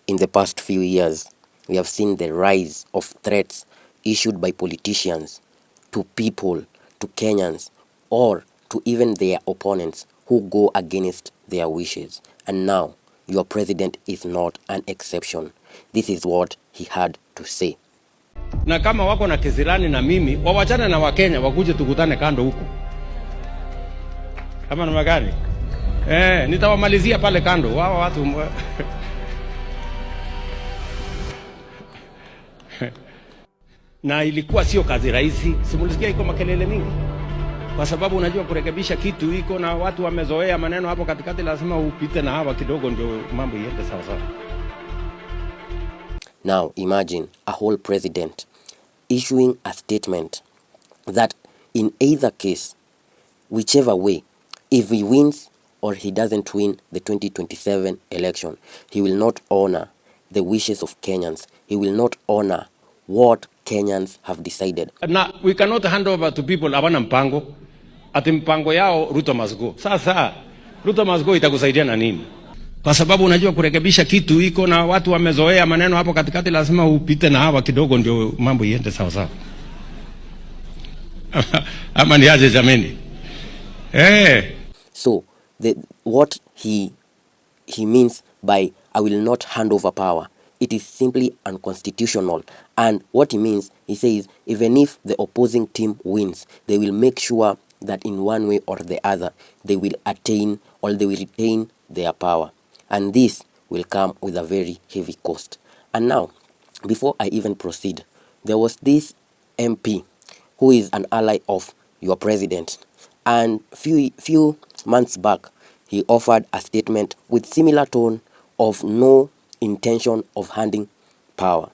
In the past few years, we have seen the rise of threats issued by politicians to people, to Kenyans, or to even their opponents who go against their wishes. And now, your president is not an exception. This is what he had to say. Na kama wako na kizirani na mimi, wawachane na Wakenya wakuje tukutane kando huko. Kama namna gani? Nitawamalizia pale kando. Wao watu na ilikuwa sio kazi rahisi. Simulisikia iko makelele mingi. Kwa sababu unajua kurekebisha kitu iko na watu wamezoea maneno hapo katikati, lazima upite na hawa kidogo ndio mambo iende sawa sawa. Now imagine a whole president issuing a statement that in either case, whichever way, if he wins or he doesn't win the 2027 election, he will not honor the wishes of Kenyans. He will not honor what Kenyans have decided. Now, we cannot hand over to people hawana mpango. Ati mpango yao Ruto must go. Sasa Ruto must go itakusaidia na nini? Kwa sababu unajua kurekebisha kitu iko na watu wamezoea maneno hapo katikati, lazima upite na hawa kidogo ndio mambo iende sawa sawa. Ama ni aje jameni? So what he means by I will not hand over power, it is simply unconstitutional. And what he means, he says, even if the opposing team wins, they will make sure that in one way or the other, they will attain or they will retain their power. And this will come with a very heavy cost. And now, before I even proceed, there was this MP who is an ally of your president. And few months back, he offered a statement with similar tone of no intention of handing power.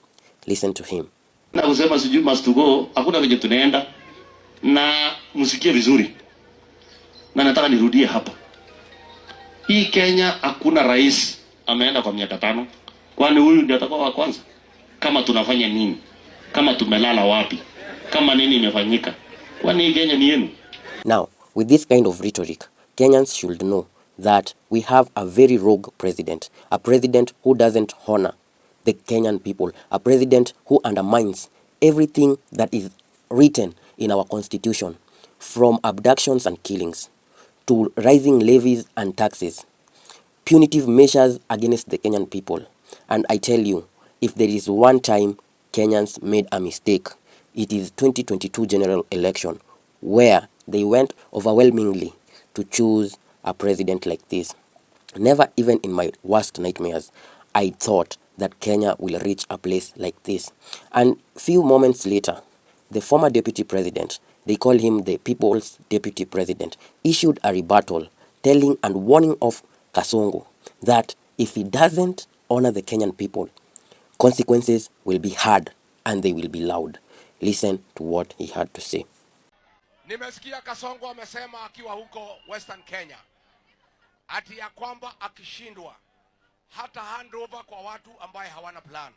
Listen to him. Na kusema sijui must go, hakuna venye tunaenda na msikie vizuri. Na nataka nirudie hapa. Hii Kenya hakuna rais ameenda kwa miaka 5. Kwani huyu ndiye atakuwa wa kwanza? Kama tunafanya nini? Kama tumelala wapi? Kama nini imefanyika? Kwani hii Kenya ni yenu? Now, with this kind of rhetoric, Kenyans should know that we have a very rogue president, a president who doesn't honor the Kenyan people, a president who undermines everything that is written in our constitution, from abductions and killings to rising levies and taxes, punitive measures against the Kenyan people. And I tell you, if there is one time Kenyans made a mistake, it is 2022 general election, where they went overwhelmingly to choose a president like this. Never even in my worst nightmares, I thought that Kenya will reach a place like this. And few moments later, the former deputy president, they call him the people's deputy president, issued a rebuttal telling and warning of Kasongo that if he doesn't honor the Kenyan people, consequences will be hard and they will be loud. Listen to what he had to say. Nimesikia Kasongo amesema akiwa huko Western Kenya ati ya kwamba akishindwa hata handover kwa watu ambaye hawana plan.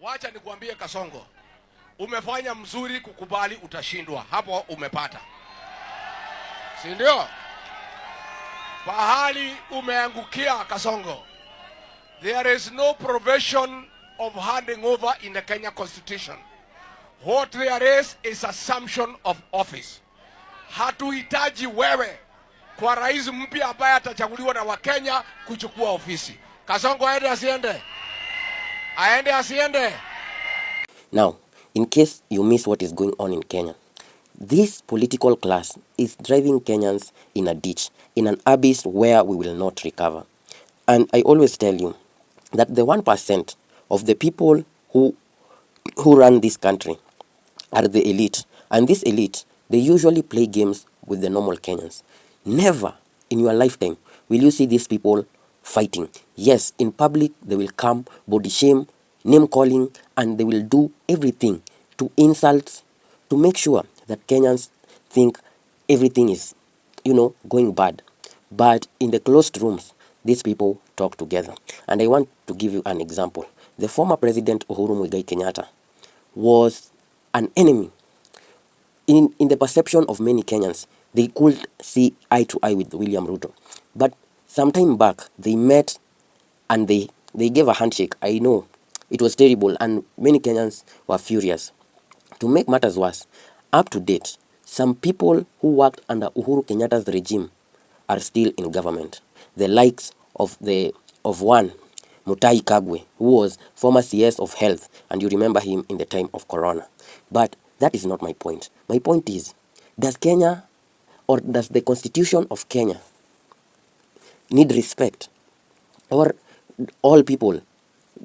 Wacha nikuambie Kasongo, umefanya mzuri kukubali utashindwa, hapo umepata. Si ndio? Pahali umeangukia Kasongo, there is no provision of handing over in the Kenya Constitution. What there is assumption of office. Hatuhitaji wewe kwa rais mpya ambaye atachaguliwa na Wakenya kuchukua ofisi. Kasongo aende asiende? Aende asiende? Now, in case you miss what is going on in Kenya, this political class is driving Kenyans in a ditch, in an abyss where we will not recover. And I always tell you that the 1% of the people who run this country are the elite. And this elite, they usually play games with the normal Kenyans. Never in your lifetime will you see these people fighting. Yes, in public they will come, body shame, name calling, and they will do everything to insult, to make sure that Kenyans think everything is, going bad. But in the closed rooms, these people talk together. And I want to give you an example. The former president Uhuru Muigai Kenyatta was an enemy. In the perception of many Kenyans, they could see eye to eye with William Ruto. But some time back, they met and they They gave a handshake. I know it was terrible and many Kenyans were furious. To make matters worse, up to date, some people who worked under Uhuru Kenyatta's regime are still in government. The likes of one Mutahi Kagwe, who was former CS of Health, and you remember him in the time of Corona. But that is not my point. My point is, does Kenya or does the Constitution of Kenya need respect? Or all people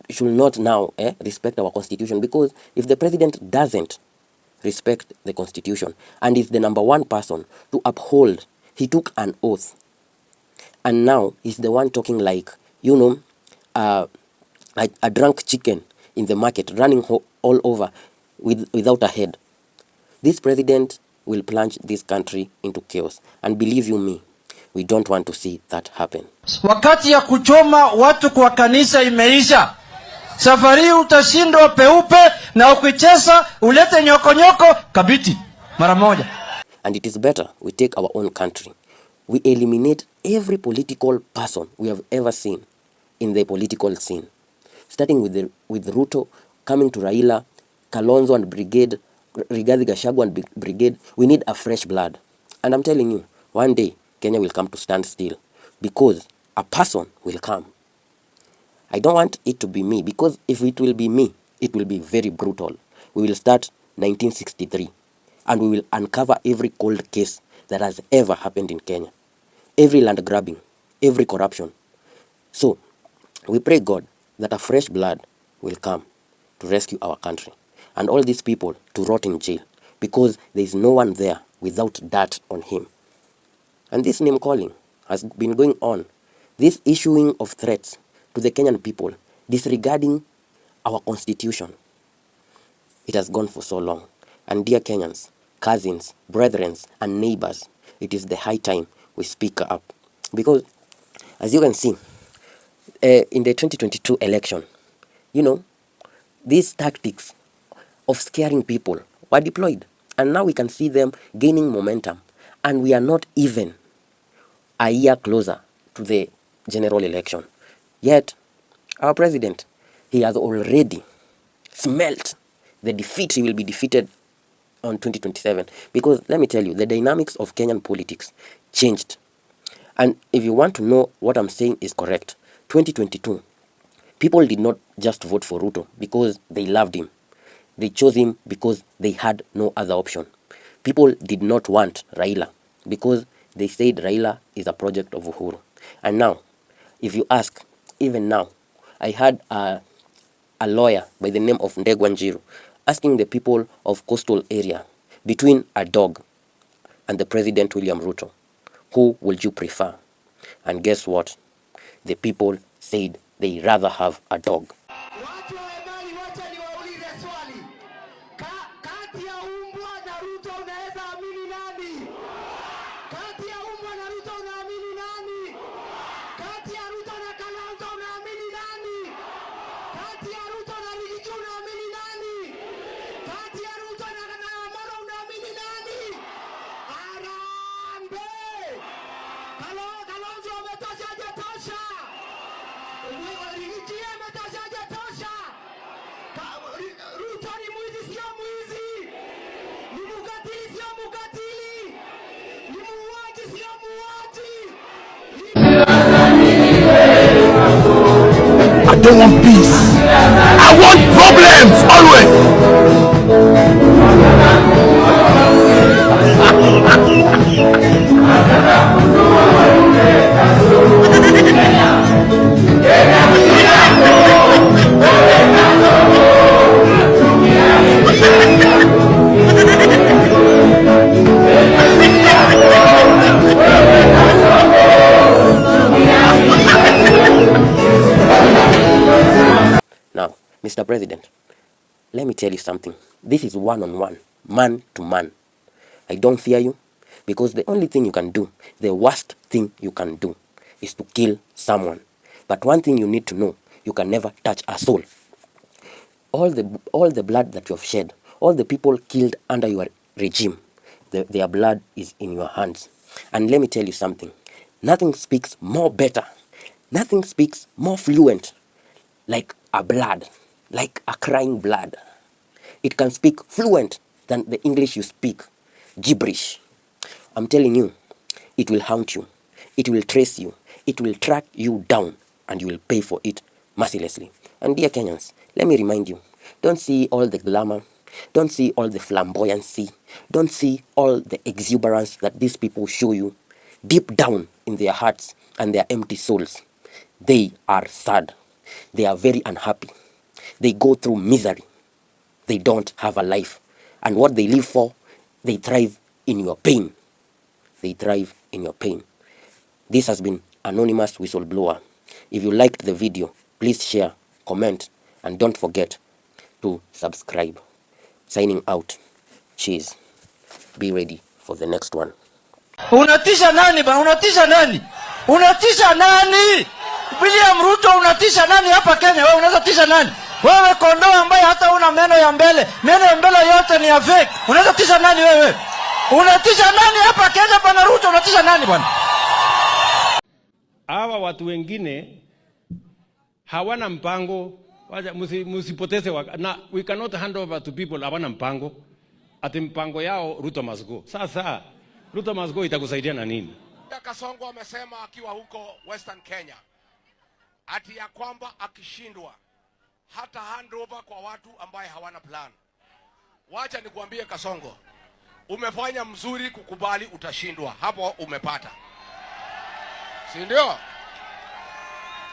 should not now respect our Constitution? Because if the president doesn't respect the Constitution and is the number one person to uphold, he took an oath, and now he's the one talking like, a drunk chicken in the market, running all over without a head. This president will plunge this country into chaos, and believe you me, we don't want to see that happen. Wakati ya kuchoma watu kwa kanisa imeisha. Safari utashindwa peupe, na ukicheza ulete nyokonyoko kabiti mara moja. And it is better we take our own country. We eliminate every political person we have ever seen in the political scene. Starting with Ruto, coming to Raila, Kalonzo and Brigade, Rigathi Gachagua and Brigade. We need a fresh blood. And I'm telling you, one day Kenya will come to stand still, because a person will come. I don't want it to be me, because if it will be me, it will be very brutal. We will start 1963 and we will uncover every cold case that has ever happened in Kenya. Every land grabbing, every corruption. So, we pray God that a fresh blood will come to rescue our country, and all these people to rot in jail, because there is no one there without dirt on him. And this name calling has been going on. This issuing of threats to the Kenyan people, disregarding our Constitution. It has gone for so long. And dear Kenyans, cousins, brethren, and neighbors, it is the high time we speak up. Because, as you can see, in the 2022 election, these tactics of scaring people were deployed. And now we can see them gaining momentum. And we are not even a year closer to the general election. Yet, our president, he has already smelt the defeat. He will be defeated on 2027. Because let me tell you, the dynamics of Kenyan politics changed. And if you want to know what I'm saying is correct, 2022, people did not just vote for Ruto because they loved him. They chose him because they had no other option. People did not want Raila because they said Raila is a project of Uhuru. And now, if you ask, even now, I had a lawyer by the name of Ndegwa Njiru asking the people of coastal area, between a dog and the President William Ruto, who would you prefer? And guess what? The people said they rather have a dog. I don't want peace. I want problems Now, Mr. President, let me tell you something. This is one-on-one, man-to-man. I don't fear you, because the only thing you can do, the worst thing you can do, is to kill someone. But one thing you need to know, you can never touch a soul. All the blood that you have shed, all the people killed under your regime, their blood is in your hands. And let me tell you something. Nothing speaks more better, nothing speaks more fluent like a blood, like a crying blood. It can speak fluent than the English you speak, gibberish. I'm telling you, it will haunt you, it will trace you, it will track you down, and you will pay for it mercilessly. And dear Kenyans, let me remind you, don't see all the glamour, don't see all the flamboyancy, don't see all the exuberance that these people show you. Deep down in their hearts and their empty souls, they are sad. They are very unhappy. They go through misery. They don't have a life. And what they live for, they thrive in your pain. They thrive in your pain. This has been Anonymous Whistleblower. If you liked the video, please share, comment, and don't forget to subscribe. Signing out. Cheers. Be ready for the next one. Unatisha nani ba? Unatisha nani? Unatisha nani? William Ruto, unatisha nani hapa Kenya? Wewe unaweza tisha nani? Wewe kondoo ambaye hata una meno ya mbele. Meno ya mbele yote ni ya fake. Unaweza tisha nani wewe? Unatisha nani hapa Kenya bwana Ruto? Unatisha nani bwana? Hawa watu wengine hawana mpango. Wacha musipoteze na we cannot hand over to people hawana mpango. Ati mpango yao Ruto must go. Sasa Ruto must go itakusaidia na nini? Kasongo amesema akiwa huko Western Kenya ati ya kwamba akishindwa hata hand over kwa watu ambaye hawana plan. Wacha nikuambie Kasongo, umefanya mzuri kukubali utashindwa. Hapo umepata, si ndio?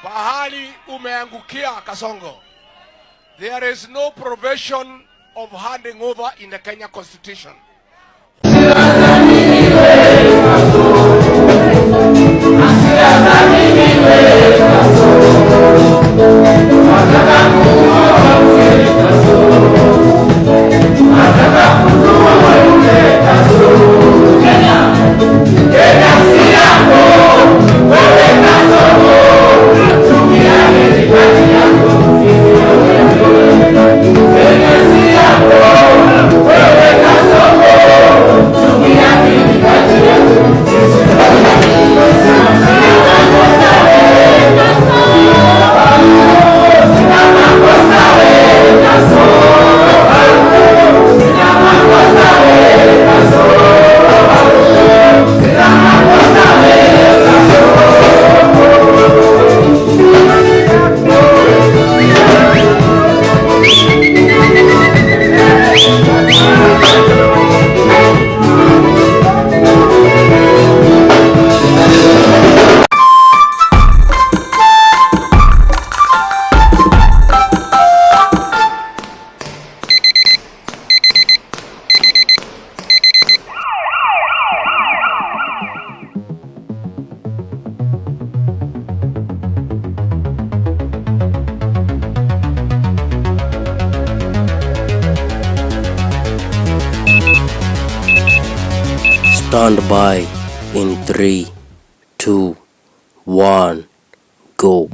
Pahali umeangukia Kasongo, there is no provision of handing over in the Kenya Constitution. Stand by in 3, 2, 1, go.